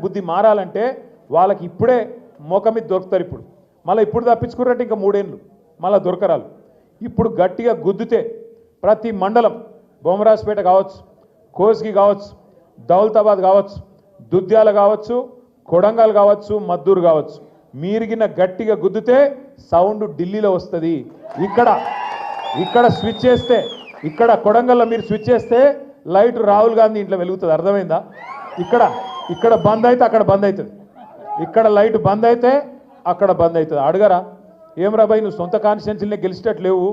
బుద్ధి మారాలంటే వాళ్ళకి ఇప్పుడే మోక మీద దొరుకుతారు. ఇప్పుడు ఇప్పుడు తప్పించుకున్నట్టు ఇంకా 3 ఏళ్ళు మళ్ళీ దొరకరాలు. ఇప్పుడు గట్టిగా గుద్దితే ప్రతి మండలం బొమ్మరాజపేట కావచ్చు, కోస్గి కావచ్చు, దౌలతాబాద్ కావచ్చు, దుద్యాల కావచ్చు, కొడంగల్ కావచ్చు, మద్దూరు కావచ్చు, మీరిగిన గట్టిగా గుద్దితే సౌండ్ ఢిల్లీలో వస్తుంది. ఇక్కడ స్విచ్ చేస్తే, ఇక్కడ కొడంగల్లో మీరు స్విచ్ చేస్తే లైట్ రాహుల్ గాంధీ ఇంట్లో వెలుగుతుంది. అర్థమైందా? ఇక్కడ బంద్ అయితే అక్కడ బంద్ అవుతుంది, ఇక్కడ లైట్ బంద్ అయితే అక్కడ బంద్ అవుతుంది. అడగరా ఏం రాబాయ్, నువ్వు సొంత కాన్స్టిట్యున్సీలనే గెలిచేటట్టు లేవు,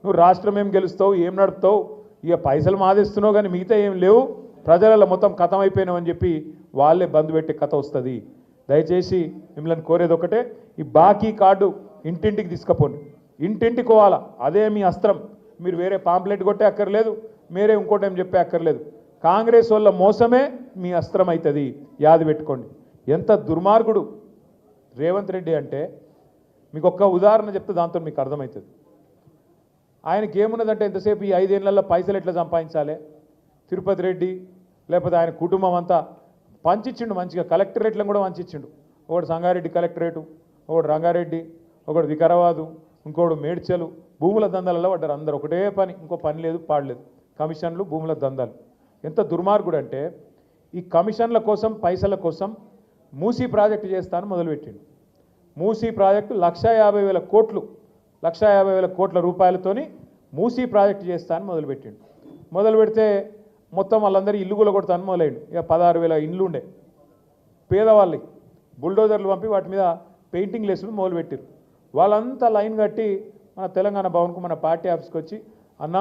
నువ్వు రాష్ట్రం ఏం గెలుస్తావు, ఏం నడుపుతావు, ఇక పైసలు మాదేస్తున్నావు కానీ మిగతా ఏం లేవు, ప్రజలలో మొత్తం కథం అయిపోయినావు అని చెప్పి వాళ్ళే బంద్ పెట్టే కథ వస్తుంది. దయచేసి మిమ్మల్ని కోరేది ఒకటే, ఈ బాకీ కార్డు ఇంటింటికి తీసుకుపోండి, ఇంటింటికి పోవాలా. అదే మీ అస్త్రం. మీరు వేరే పాంప్లెట్ కొట్టే అక్కర్లేదు, మీరే ఇంకోటి ఏం చెప్పే అక్కర్లేదు. కాంగ్రెస్ వాళ్ళ మోసమే మీ అస్త్రం అవుతుంది, యాది పెట్టుకోండి. ఎంత దుర్మార్గుడు రేవంత్ రెడ్డి అంటే మీకు ఒక్క ఉదాహరణ చెప్తే దాంతో మీకు అర్థమవుతుంది. ఆయనకి ఏమున్నదంటే ఎంతసేపు ఈ 5 ఏళ్లలో పైసలు ఎట్లా సంపాదించాలి, తిరుపతి రెడ్డి లేకపోతే ఆయన కుటుంబం అంతా పంచిచ్చిండు మంచిగా. కలెక్టరేట్లను కూడా పంచిచ్చిండు. ఒకడు సంగారెడ్డి కలెక్టరేటు, ఒకడు రంగారెడ్డి, ఒకడు వికారాబాదు, ఇంకోడు మేడ్చలు. భూముల దందాలలో పడ్డారు అందరు. ఒకటే పని, ఇంకో పని లేదు పాడలేదు, కమిషన్లు, భూముల దందాలు. ఎంత దుర్మార్గుడు అంటే ఈ కమిషన్ల కోసం, పైసల కోసం మూసీ ప్రాజెక్టు చేస్తాను మొదలుపెట్టిండు. మూసీ ప్రాజెక్టు 1,50,000 కోట్లు, 1,50,000 కోట్ల రూపాయలతోని మూసీ ప్రాజెక్టు చేస్తాను మొదలుపెట్టిండు. మొదలు పెడితే మొత్తం వాళ్ళందరూ ఇల్లు కూడా కొడతాను మొదలైండు. ఇక 16,000 ఇండ్లు ఉండే పేదవాళ్ళకి బుల్డోజర్లు పంపి వాటి మీద పెయింటింగ్ లేసులు మొదలుపెట్టారు. వాళ్ళంతా లైన్ కట్టి మన తెలంగాణ భవన్కు, మన పార్టీ ఆఫీస్కి వచ్చి, అన్న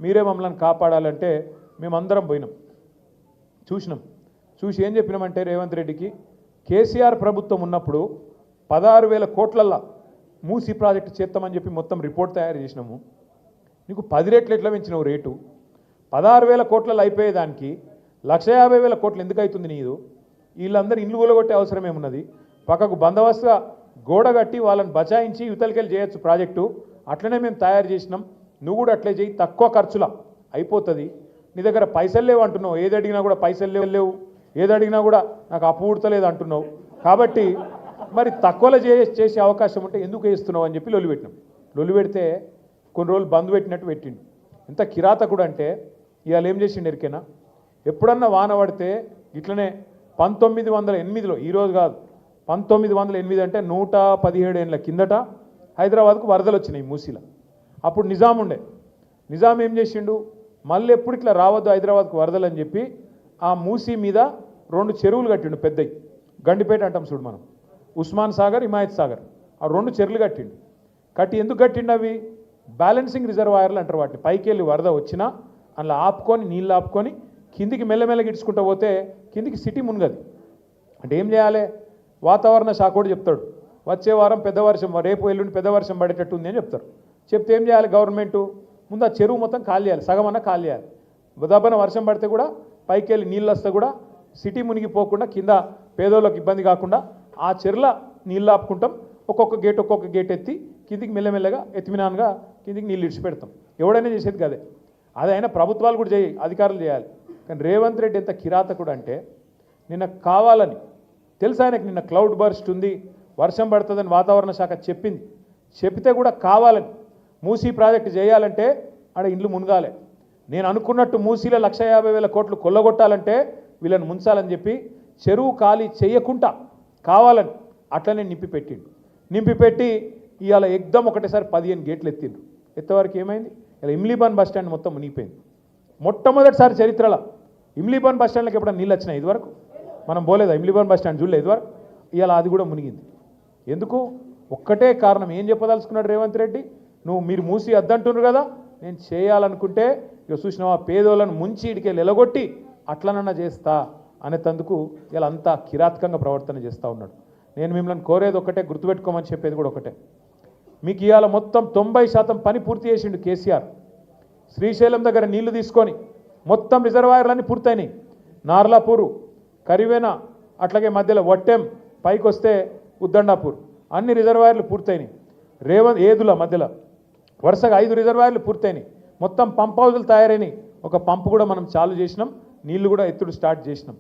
మీరే మమ్మల్ని కాపాడాలంటే మేమందరం పోయినాం, చూసినాం. చూసి ఏం చెప్పినామంటే రేవంత్ రెడ్డికి, కేసీఆర్ ప్రభుత్వం ఉన్నప్పుడు 16,000 కోట్లల్లో మూసీ ప్రాజెక్టు చేస్తామని చెప్పి మొత్తం రిపోర్ట్ తయారు చేసినాము. నీకు 10 రెట్లు ఎట్లా పెంచినావు రేటు? 16,000 కోట్లలో అయిపోయేదానికి 1,50,000 కోట్లు ఎందుకు అవుతుంది నీదు? వీళ్ళందరూ ఇండ్లు కూలగొట్టే అవసరం ఏమున్నది? పక్కకు బందోబస్తుగా గోడ కట్టి వాళ్ళని బచాయించి యువతలకెళ్ళి చేయొచ్చు ప్రాజెక్టు. అట్లనే మేము తయారు చేసినాం, నువ్వు కూడా అట్లే చేయి, తక్కువ ఖర్చులా అయిపోతుంది. నీ దగ్గర పైసలు లేవు అంటున్నావు, ఏది అడిగినా కూడా పైసలు లేవు, ఏది అడిగినా కూడా నాకు అప్పు ఉడతలేదు అంటున్నావు. కాబట్టి మరి తక్కువలో చేసే అవకాశం ఉంటే ఎందుకు వేస్తున్నావు అని చెప్పి లొల్లి పెట్టినాం. లొల్లి పెడితే కొన్ని రోజులు బంద్ పెట్టినట్టు పెట్టిండు. ఎంత కిరాతకుడు అంటే ఇవాళ ఏం చేసిండు ఎరికేనా? ఎప్పుడన్నా వాన పడితే ఇట్లనే 1908లో, ఈరోజు కాదు, 1908 అంటే 117 ఏళ్ళ కిందట హైదరాబాద్కు వరదలు వచ్చినాయి మూసీలో. అప్పుడు నిజాం ఉండే. నిజాం ఏం చేసిండు, మళ్ళీ ఎప్పుడు ఇట్లా రావద్దు హైదరాబాద్కు వరదలు అని చెప్పి ఆ మూసీ మీద 2 చెరువులు కట్టిండు పెద్దవి. గండిపేట అంటాం చూడు మనం, ఉస్మాన్ సాగర్, హిమాయత్ సాగర్, ఆ 2 చెరువులు కట్టిండు. కట్టి ఎందుకు కట్టిండు? అవి బ్యాలెన్సింగ్ రిజర్వాయర్లు అంటారు వాటిని. పైకి వెళ్ళి వరద వచ్చినా అందులో ఆపుకొని, నీళ్ళు ఆపుకొని కిందికి మెల్లమెల్లగా ఇడ్చుకుంటూ పోతే కిందికి సిటీ మునగది. అంటే ఏం చేయాలి? వాతావరణ శాఖ కూడా చెప్తాడు, వచ్చే వారం పెద్ద వర్షం, రేపు ఎల్లుండి పెద్ద వర్షం పడేటట్టు ఉంది అని చెప్తారు. చెప్తే ఏం చేయాలి గవర్నమెంటు? ముందు ఆ చెరువు మొత్తం ఖాళీ చేయాలి, సగమన్నా ఖాళీ చేయాలి. దబ్బన వర్షం పడితే కూడా పైకి వెళ్ళి నీళ్ళు వస్తే కూడా సిటీ మునిగిపోకుండా, కింద పేదోళ్ళకి ఇబ్బంది కాకుండా ఆ చెరువుల నీళ్ళు ఆపుకుంటాం. ఒక్కొక్క గేట్ ఎత్తి కిందికి మెల్లమెల్లగా ఎత్తిమినాన్గా కిందికి నీళ్ళు ఇడిచిపెడతాం. ఎవడైనా చేసేది కదే. అదైనా ప్రభుత్వాలు కూడా అధికారులు చేయాలి. కానీ రేవంత్ రెడ్డి ఎంత కిరాతకుడు అంటే, నిన్న కావాలని తెలుసు ఆయనకు, నిన్న క్లౌడ్ బర్స్ట్ ఉంది, వర్షం పడుతుందని వాతావరణ శాఖ చెప్పింది. చెప్తే కూడా కావాలని మూసీ ప్రాజెక్టు చేయాలంటే ఆడ ఇండ్లు మునగాలి. నేను అనుకున్నట్టు మూసీలో 1,50,000 కోట్లు కొల్లగొట్టాలంటే వీళ్ళని ముంచాలని చెప్పి చెరువు ఖాళీ చేయకుండా కావాలని అట్లనే నింపిపెట్టి ఇవాళ ఎగ్దం ఒకటేసారి 15 గేట్లు ఎత్తిండ్రు. ఎత్తవరకు ఏమైంది? ఇలా ఇమ్లీబాన్ బస్ స్టాండ్ మొత్తం మునిగిపోయింది. మొట్టమొదటిసారి చరిత్రలో ఇమ్లీబాన్ బస్ స్టాండ్కి ఎప్పుడైనా నీళ్ళు వచ్చినాయి? ఇదివరకు మనం పోలేదా? ఇమ్లీబాన్ బస్ స్టాండ్ చూడలేదు ఇదివరకు. ఇవాళ అది కూడా మునిగింది. ఎందుకు? ఒక్కటే కారణం. ఏం చెప్పదలుచుకున్నాడు రేవంత్ రెడ్డి? మీరు మూసి అద్దంటున్నారు కదా, నేను చేయాలనుకుంటే ఇక చూసినావా పేదోళ్ళను ముంచి ఇడికెళ్ళి ఎలగొట్టి అట్లనన్నా చేస్తా అనేందుకు ఇలా అంతా కిరాతకంగా ప్రవర్తన చేస్తూ ఉన్నాడు. నేను మిమ్మల్ని కోరేది ఒకటే, గుర్తుపెట్టుకోమని చెప్పేది కూడా ఒకటే. మీకు ఇవాళ మొత్తం 90% పని పూర్తి చేసిండు కేసీఆర్. శ్రీశైలం దగ్గర నీళ్లు తీసుకొని మొత్తం రిజర్వాయర్లన్నీ పూర్తయినాయి. నార్లాపూరు, కరివేనా, అట్లాగే మధ్యలో వట్టెం, పైకి వస్తే ఉద్దండాపూర్, అన్ని రిజర్వాయర్లు పూర్తయినాయి. ఏదుల మధ్యలో వరుసగా 5 రిజర్వాయర్లు పూర్తయినాయి. మొత్తం పంప్ హౌజులు తయారైనాయి. ఒక పంపు కూడా మనం చాలు చేసినాం, నీళ్లు కూడా ఎత్తుడు స్టార్ట్ చేసినాం.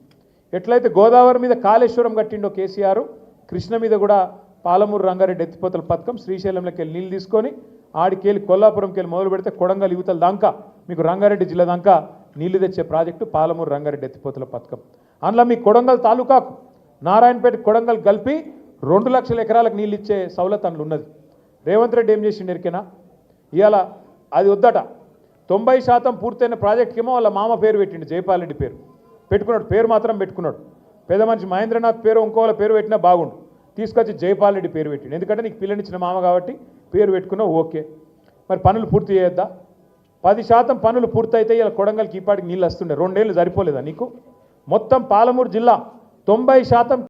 ఎట్లయితే గోదావరి మీద కాళేశ్వరం కట్టిండో కేసీఆర్, కృష్ణ మీద కూడా పాలమూరు రంగారెడ్డి ఎత్తిపోతల పథకం శ్రీశైలంలోకి వెళ్ళి నీళ్ళు తీసుకొని ఆడికెళ్ళి కొల్లాపురంకి వెళ్ళి మొదలు పెడితే కొడంగల్ యువతల దాకా మీకు రంగారెడ్డి జిల్లా దాకా నీళ్లు తెచ్చే ప్రాజెక్టు పాలమూరు రంగారెడ్డి ఎత్తిపోతల పథకం. అందులో మీ కొడంగల్ తాలూకాకు నారాయణపేట కొడంగల్ కలిపి 2 లక్షల ఎకరాలకు నీళ్ళు ఇచ్చే సౌలత్ అందులో ఉన్నది. రేవంత్ రెడ్డి ఏం చేసిండు ఎరికేనా? ఇవాళ అది వద్దట 90% పూర్తయిన ప్రాజెక్ట్కేమో వాళ్ళ మామ పేరు పెట్టిండు, జైపాల్ రెడ్డి పేరు పెట్టుకున్నాడు, పేరు మాత్రం పెట్టుకున్నాడు. పెద్ద మనిషి మహేంద్రనాథ్ పేరు ఇంకోళ్ళ పేరు పెట్టినా బాగుండు, తీసుకొచ్చి జైపాల్ రెడ్డి పేరు పెట్టిండు. ఎందుకంటే నీకు పిల్లనిచ్చిన మామ కాబట్టి పేరు పెట్టుకున్నావు, ఓకే. మరి పనులు పూర్తి చేయొద్దా? 10% పనులు పూర్తయితే ఇలా కొడంగల్కి ఈపాటికి నీళ్ళు వస్తుండే. 2 ఏళ్ళు సరిపోలేదా నీకు? మొత్తం పాలమూరు జిల్లా 90%